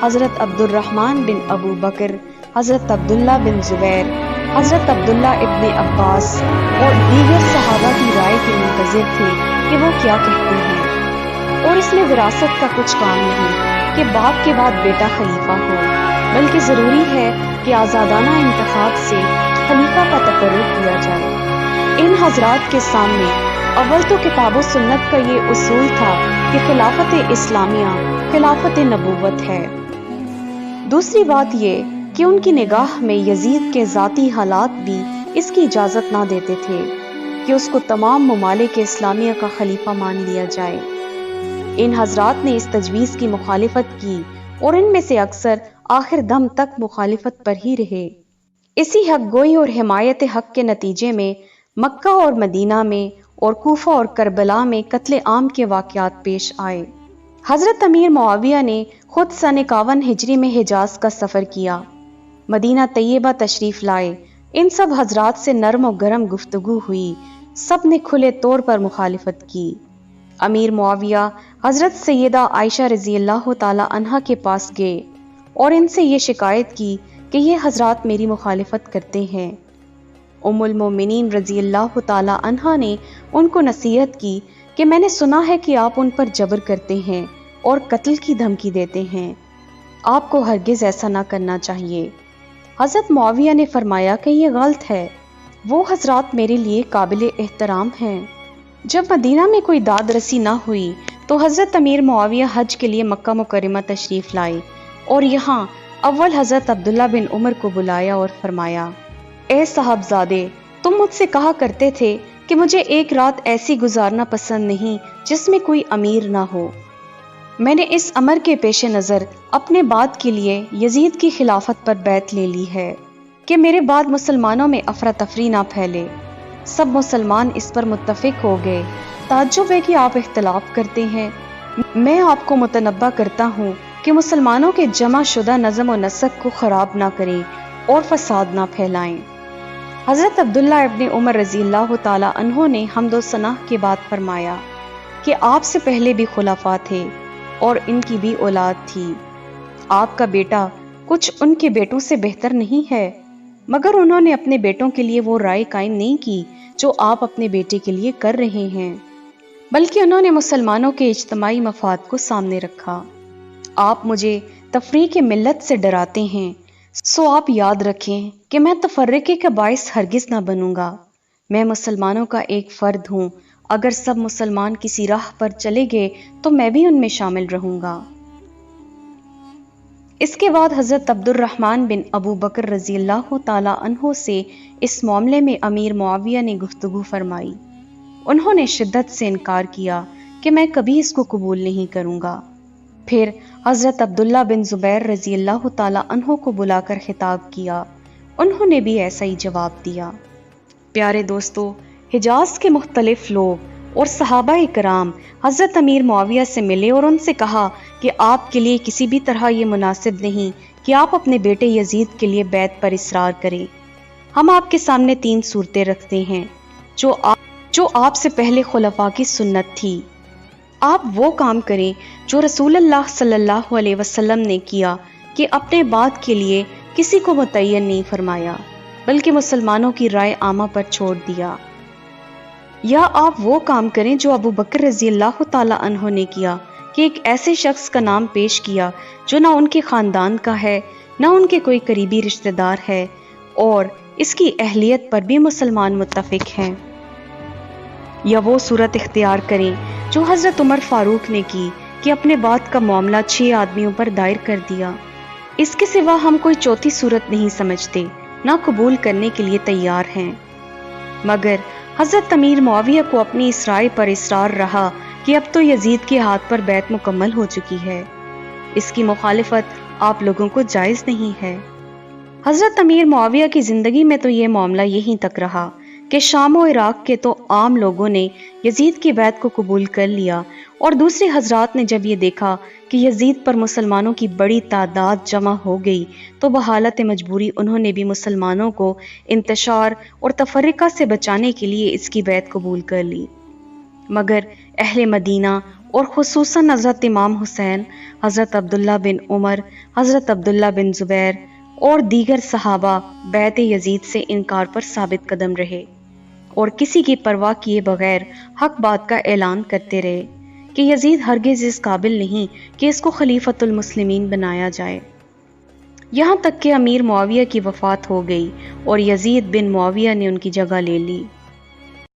حضرت عبدالرحمن بن ابو بکر، حضرت عبداللہ بن زبیر، حضرت عبداللہ ابن عباس اور دیگر صحابہ کی رائے کے منتظر تھے کہ وہ کیا کہتے ہیں، اور اس میں وراثت کا کچھ کام نہیں کہ باپ کے بعد بیٹا خلیفہ ہو، بلکہ ضروری ہے کہ آزادانہ انتخاب سے خلیفہ کا تقرر کیا جائے۔ ان حضرات کے سامنے اول تو کتاب و سنت کا یہ اصول تھا کہ خلافت اسلامیہ خلافت نبوت ہے۔ دوسری بات یہ کہ ان کی نگاہ میں یزید کے ذاتی حالات بھی اس کی اجازت نہ دیتے تھے کہ اس کو تمام ممالک اسلامیہ کا خلیفہ مان لیا جائے۔ ان حضرات نے اس تجویز کی مخالفت کی اور ان میں سے اکثر آخر دم تک مخالفت پر ہی رہے۔ اسی حق گوئی اور حمایت حق کے نتیجے میں مکہ اور مدینہ میں اور کوفہ اور کربلا میں قتل عام کے واقعات پیش آئے۔ حضرت امیر معاویہ نے خود سن 51 ہجری میں حجاز کا سفر کیا، مدینہ طیبہ تشریف لائے۔ ان سب حضرات سے نرم و گرم گفتگو ہوئی، سب نے کھلے طور پر مخالفت کی۔ امیر معاویہ حضرت سیدہ عائشہ رضی اللہ تعالی عنہا کے پاس گئے اور ان سے یہ شکایت کی کہ یہ حضرات میری مخالفت کرتے ہیں۔ ام المومنین رضی اللہ تعالی عنہا نے ان کو نصیحت کی کہ میں نے سنا ہے کہ آپ ان پر جبر کرتے ہیں اور قتل کی دھمکی دیتے ہیں، آپ کو ہرگز ایسا نہ کرنا چاہیے۔ حضرت معاویہ نے فرمایا کہ یہ غلط ہے، وہ حضرات میرے لیے قابل احترام ہیں۔ جب مدینہ میں کوئی داد رسی نہ ہوئی تو حضرت امیر معاویہ حج کے لیے مکہ مکرمہ تشریف لائے اور یہاں اول حضرت عبداللہ بن عمر کو بلایا اور فرمایا، اے صاحبزادے، تم مجھ سے کہا کرتے تھے کہ مجھے ایک رات ایسی گزارنا پسند نہیں جس میں کوئی امیر نہ ہو۔ میں نے اس امر کے پیش نظر اپنے بعد کے لیے یزید کی خلافت پر بیعت لے لی ہے کہ میرے بعد مسلمانوں میں افراتفری نہ پھیلے۔ سب مسلمان اس پر متفق ہو گئے۔ تعجب ہے کہ آپ اختلاف کرتے ہیں۔ میں آپ کو متنبہ کرتا ہوں کہ مسلمانوں کے جمع شدہ نظم و نسق کو خراب نہ کریں اور فساد نہ پھیلائیں۔ حضرت عبداللہ ابن عمر رضی اللہ تعالی عنہ نے حمد و ثنا کے بعد فرمایا کہ آپ سے پہلے بھی خلفاء تھے اور ان کی بھی اولاد تھی، آپ کا بیٹا کچھ ان کے بیٹوں سے بہتر نہیں ہے، مگر انہوں نے اپنے بیٹوں کے لیے وہ رائے قائم نہیں کی جو آپ اپنے بیٹے کے لیے کر رہے ہیں، بلکہ انہوں نے مسلمانوں کے اجتماعی مفاد کو سامنے رکھا۔ آپ مجھے تفریق ملت سے ڈراتے ہیں، سو آپ یاد رکھیں کہ میں تفرقے کا باعث ہرگز نہ بنوں گا۔ میں مسلمانوں کا ایک فرد ہوں، اگر سب مسلمان کسی راہ پر چلے گئے تو میں بھی ان میں شامل رہوں گا۔ اس کے بعد حضرت عبدالرحمن بن ابو بکر رضی اللہ تعالی عنہ سے اس معاملے میں امیر معاویہ نے گفتگو فرمائی۔ انہوں نے شدت سے انکار کیا کہ میں کبھی اس کو قبول نہیں کروں گا۔ پھر حضرت عبداللہ بن زبیر رضی اللہ تعالی عنہ کو بلا کر خطاب کیا، انہوں نے بھی ایسا ہی جواب دیا۔ پیارے دوستو، حجاز کے مختلف لوگ اور صحابہ کرام حضرت امیر معاویہ سے ملے اور ان سے کہا کہ آپ کے لیے کسی بھی طرح یہ مناسب نہیں کہ آپ اپنے بیٹے یزید کے لیے بیعت پر اصرار کریں۔ ہم آپ کے سامنے 3 صورتیں رکھتے ہیں جو آپ سے پہلے خلفاء کی سنت تھی۔ آپ وہ کام کریں جو رسول اللہ صلی اللہ علیہ وسلم نے کیا کہ اپنے بعد کے لیے کسی کو متعین نہیں فرمایا بلکہ مسلمانوں کی رائے عامہ پر چھوڑ دیا، یا آپ وہ کام کریں جو ابو بکر رضی اللہ تعالی عنہ نے کیا کہ ایک ایسے شخص کا نام پیش کیا جو نہ ان کے خاندان کا ہے نہ ان کے کوئی قریبی رشتہ دار ہے اور اس کی اہلیت پر بھی مسلمان متفق ہیں، یا وہ صورت اختیار کریں جو حضرت عمر فاروق نے کی کہ اپنے بعد کا معاملہ 6 آدمیوں پر دائر کر دیا۔ اس کے سوا ہم کوئی چوتھی صورت نہیں سمجھتے، نہ قبول کرنے کے لیے تیار ہیں۔ مگر حضرت امیر معاویہ کو اپنی اس رائے پر اصرار رہا کہ اب تو یزید کے ہاتھ پر بیعت مکمل ہو چکی ہے، اس کی مخالفت آپ لوگوں کو جائز نہیں ہے۔ حضرت امیر معاویہ کی زندگی میں تو یہ معاملہ یہیں تک رہا کہ شام و عراق کے تو عام لوگوں نے یزید کی بیعت کو قبول کر لیا، اور دوسرے حضرات نے جب یہ دیکھا کہ یزید پر مسلمانوں کی بڑی تعداد جمع ہو گئی تو بحالت مجبوری انہوں نے بھی مسلمانوں کو انتشار اور تفرقہ سے بچانے کے لیے اس کی بیعت قبول کر لی۔ مگر اہل مدینہ اور خصوصاً حضرت امام حسین، حضرت عبداللہ بن عمر، حضرت عبداللہ بن زبیر اور دیگر صحابہ بیعت یزید سے انکار پر ثابت قدم رہے اور کسی کی پرواہ کیے بغیر حق بات کا اعلان کرتے رہے کہ یزید ہرگز اس قابل نہیں کہ اس کو خلیفۃ المسلمین بنایا جائے، یہاں تک کہ امیر معاویہ کی وفات ہو گئی اور یزید بن معاویہ نے ان کی جگہ لے لی۔